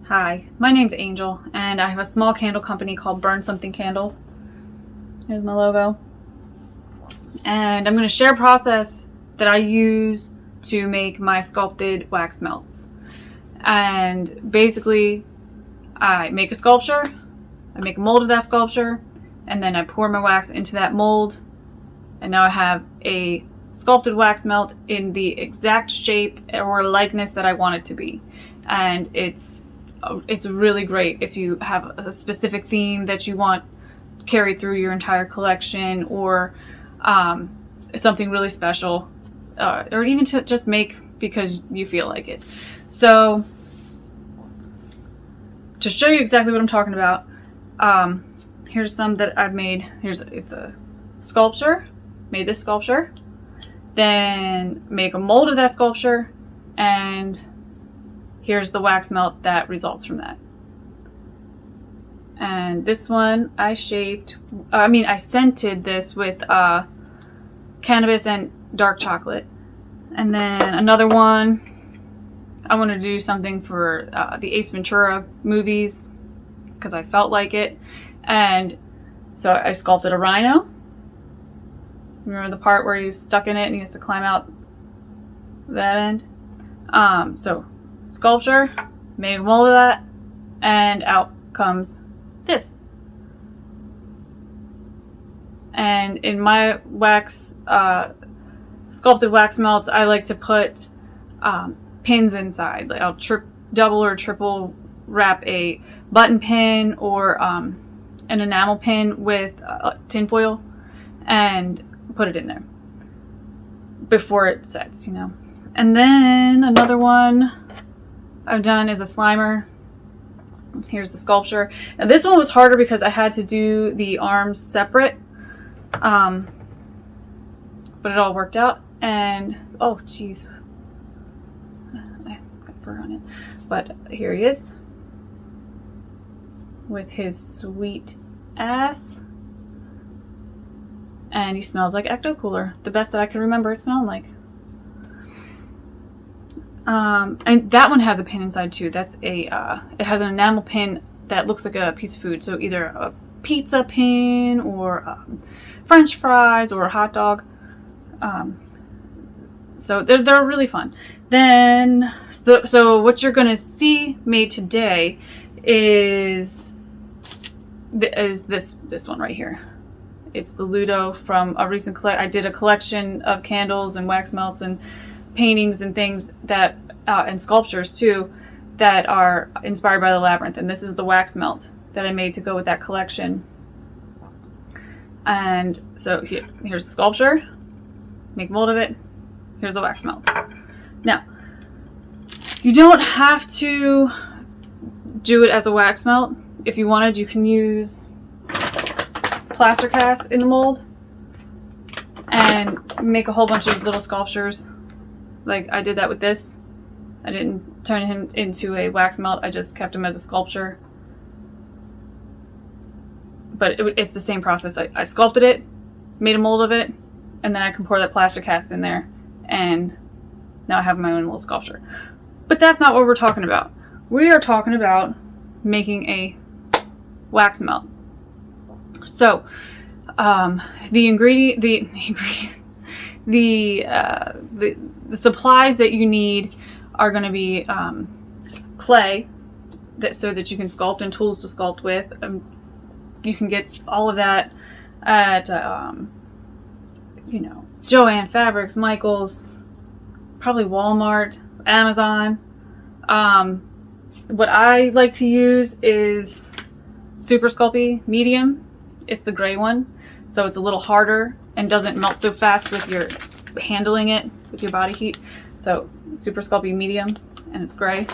Hi, my name's Angel, and I have a small candle company called Burn Something Candles. Here's my logo. And I'm going to share a process that I use to make my sculpted wax melts. And basically, I make a sculpture, I make a mold of that sculpture, and then I pour my wax into that mold. And now I have a sculpted wax melt in the exact shape or likeness that I want it to be. And it's really great if you have a specific theme that you want carried through your entire collection, or something really special, or even to just make because you feel like it. So to show you exactly what I'm talking about, here's some that I've made. It's a sculpture. Made this sculpture, then make a mold of that sculpture, and here's the wax melt that results from that. And this one I scented this with cannabis and dark chocolate. And then another one, I want to do something for the Ace Ventura movies because I felt like it. And so I sculpted a rhino. Remember the part where he's stuck in it and he has to climb out that end? So sculpture, made a mold of that, and out comes this. And in my wax, sculpted wax melts, I like to put pins inside. Like I'll double or triple wrap a button pin or an enamel pin with tinfoil and put it in there before it sets, And then another one I've done is a Slimer. Here's the sculpture. Now this one was harder because I had to do the arms separate, but it all worked out. And oh geez, I got fur on it. But here he is with his sweet ass. And he smells like Ecto Cooler. The best that I can remember it smelling like. And that one has a pin inside too. That's it has an enamel pin that looks like a piece of food. So either a pizza pin or French fries or a hot dog. So they're really fun. Then, so what you're going to see made today is this one right here. It's the Ludo from a recent I did a collection of candles and wax melts and paintings and things that and sculptures too that are inspired by the labyrinth. And this is the wax melt that I made to go with that collection. And so here's the sculpture. Make a mold of it. Here's the wax melt. Now, you don't have to do it as a wax melt. If you wanted, you can use plaster cast in the mold and make a whole bunch of little sculptures. Like I did that with this. I didn't turn him into a wax melt. I just kept him as a sculpture. But it's the same process. I sculpted it, made a mold of it, and then I can pour that plaster cast in there, and now I have my own little sculpture. But that's not what we're talking about. We are talking about making a wax melt. So, the supplies that you need are going to be clay, so that you can sculpt, and tools to sculpt with. You can get all of that at Joann Fabrics, Michaels, probably Walmart, Amazon. What I like to use is Super Sculpey Medium. It's the gray one, so it's a little harder and doesn't melt so fast with your handling it with your body heat. So Super Sculpey Medium, and it's gray.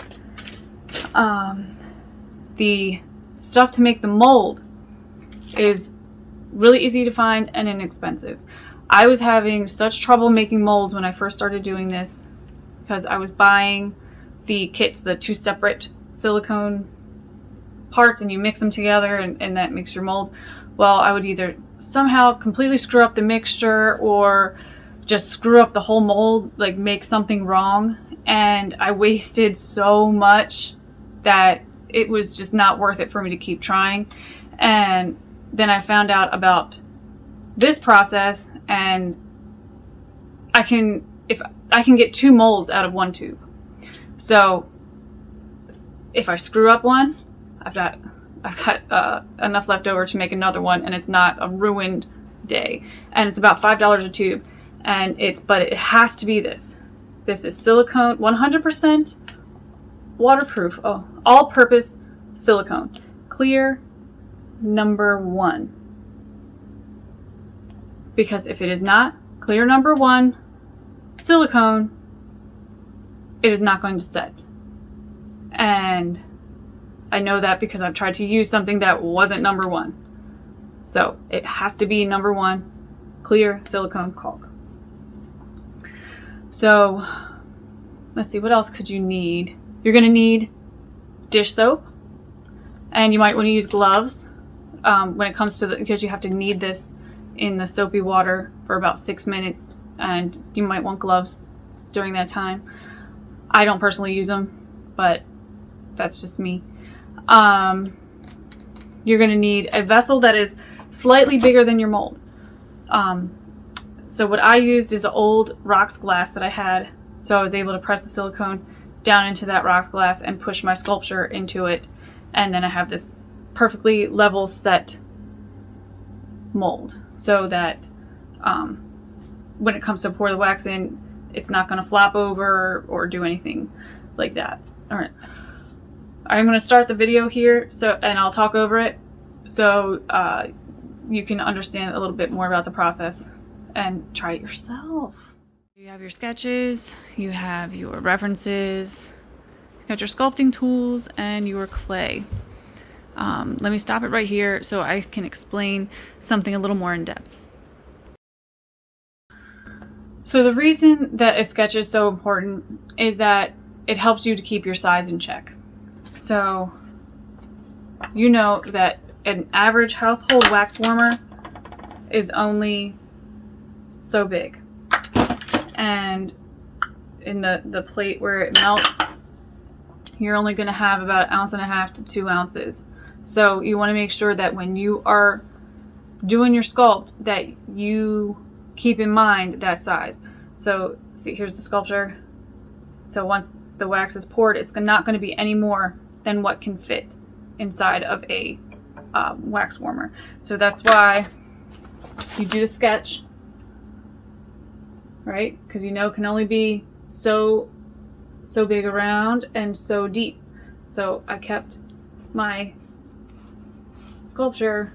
The stuff to make the mold is really easy to find and inexpensive. I was having such trouble making molds when I first started doing this because I was buying the kits, the 2 separate silicone parts, and you mix them together and that makes your mold. Well, I would either somehow completely screw up the mixture or just screw up the whole mold, like make something wrong. And I wasted so much that it was just not worth it for me to keep trying. And then I found out about this process, and I can get 2 molds out of 1 tube. So if I screw up one, I've got enough left over to make another one, and it's not a ruined day. And it's about $5 a tube, and but it has to be this. This is silicone, 100% waterproof, all-purpose silicone, clear number 1. Because if it is not clear number 1 silicone, it is not going to set. And I know that because I've tried to use something that wasn't number 1. So it has to be number 1 clear silicone caulk. So let's see, what else could you need? You're going to need dish soap, and you might want to use gloves when it comes to because you have to knead this in the soapy water for about 6 minutes, and you might want gloves during that time. I don't personally use them, but that's just me. You're going to need a vessel that is slightly bigger than your mold. So what I used is an old rocks glass that I had, so I was able to press the silicone down into that rocks glass and push my sculpture into it, and then I have this perfectly level set mold, so that when it comes to pour the wax in, it's not going to flop over or do anything like that. All right, I'm going to start the video here, and I'll talk over it so you can understand a little bit more about the process and try it yourself. You have your sketches, you have your references, you got your sculpting tools, and your clay. Let me stop it right here so I can explain something a little more in depth. So the reason that a sketch is so important is that it helps you to keep your size in check. So you know that an average household wax warmer is only so big. And in the plate where it melts, you're only going to have about 1.5 ounces to 2 ounces. So you want to make sure that when you are doing your sculpt that you keep in mind that size. So see, here's the sculpture. So once the wax is poured, it's not going to be any more than what can fit inside of a wax warmer. So that's why you do the sketch, right? Because you know it can only be so big around and so deep. So I kept my sculpture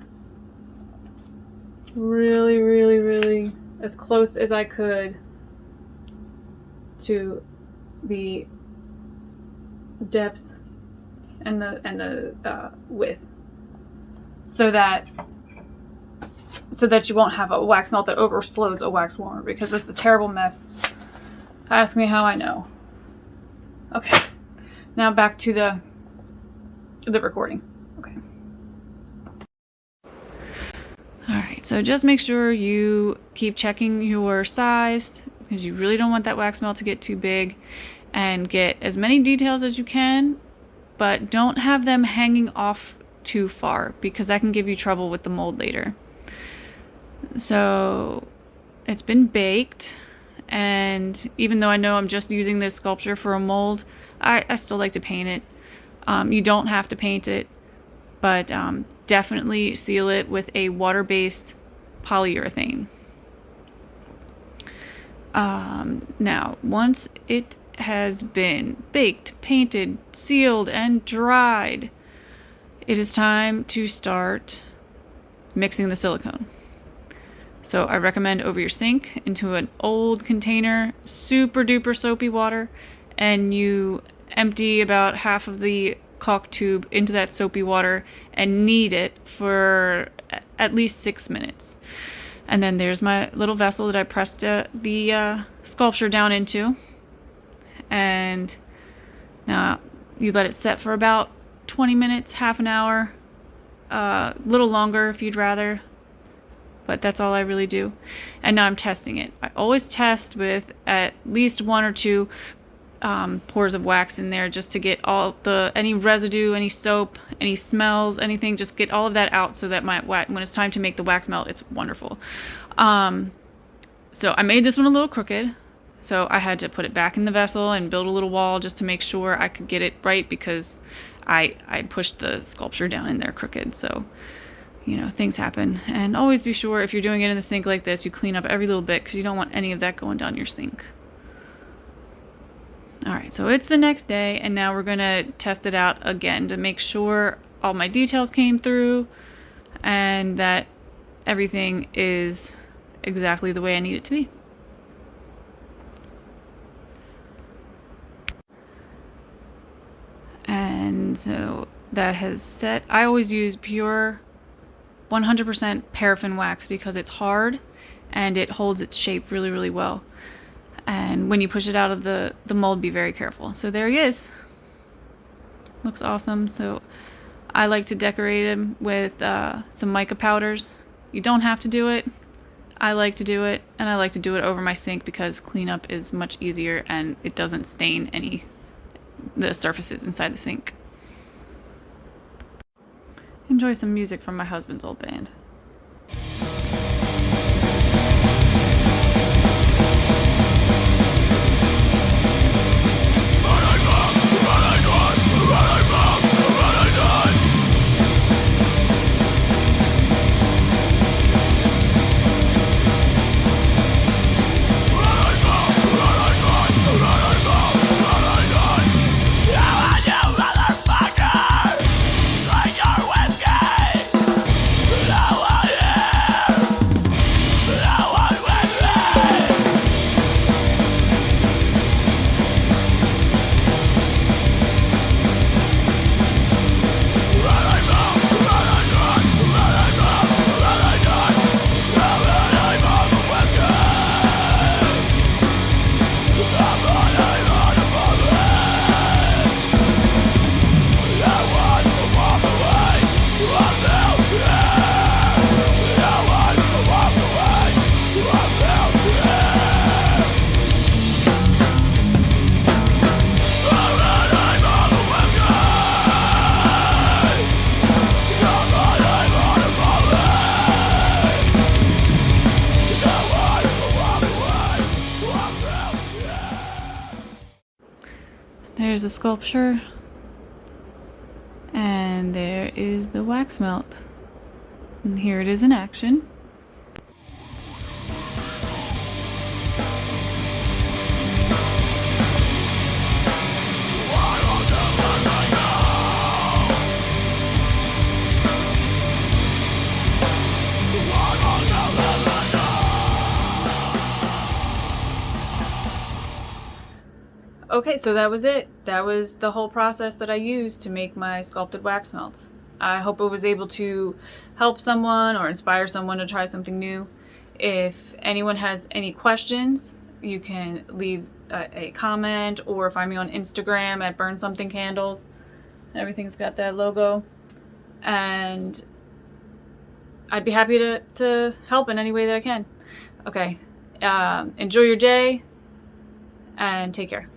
really as close as I could to the depth and the width, so that you won't have a wax melt that overflows a wax warmer, because it's a terrible mess. Ask me how I know. Okay, now back to the recording. Okay. Alright, so just make sure you keep checking your size, because you really don't want that wax melt to get too big, and get as many details as you can, but don't have them hanging off too far, because that can give you trouble with the mold later. So it's been baked, and even though I know I'm just using this sculpture for a mold, I still like to paint it. You don't have to paint it, but definitely seal it with a water-based polyurethane. Now, once it has been baked, painted, sealed, and dried, it is time to start mixing the silicone. So I recommend over your sink into an old container, super duper soapy water, and you empty about half of the caulk tube into that soapy water and knead it for at least 6 minutes. And then there's my little vessel that I pressed the sculpture down into. And now you let it set for about 20 minutes, half an hour, a little longer if you'd rather. But that's all I really do. And now I'm testing it. I always test with at least 1 or 2 pours of wax in there just to get all any residue, any soap, any smells, anything, just get all of that out so that when it's time to make the wax melt, it's wonderful. So I made this one a little crooked, so I had to put it back in the vessel and build a little wall just to make sure I could get it right, because I pushed the sculpture down in there crooked. So, you know, things happen. And always be sure, if you're doing it in the sink like this, you clean up every little bit, because you don't want any of that going down your sink. Alright, so it's the next day, and now we're going to test it out again to make sure all my details came through and that everything is exactly the way I need it to be. And so that has set. I always use pure 100% paraffin wax because it's hard and it holds its shape really, really well. And when you push it out of the mold, be very careful. So there he is. Looks awesome. So I like to decorate him with some mica powders. You don't have to do it. I like to do it, and I like to do it over my sink because cleanup is much easier and it doesn't stain the surfaces inside the sink. Enjoy some music from my husband's old band. There's the sculpture, and there is the wax melt. And here it is in action. Okay, so that was it. That was the whole process that I used to make my sculpted wax melts. I hope it was able to help someone or inspire someone to try something new. If anyone has any questions, you can leave a comment or find me on Instagram at Burn Something Candles. Everything's got that logo. And I'd be happy to help in any way that I can. Okay, enjoy your day and take care.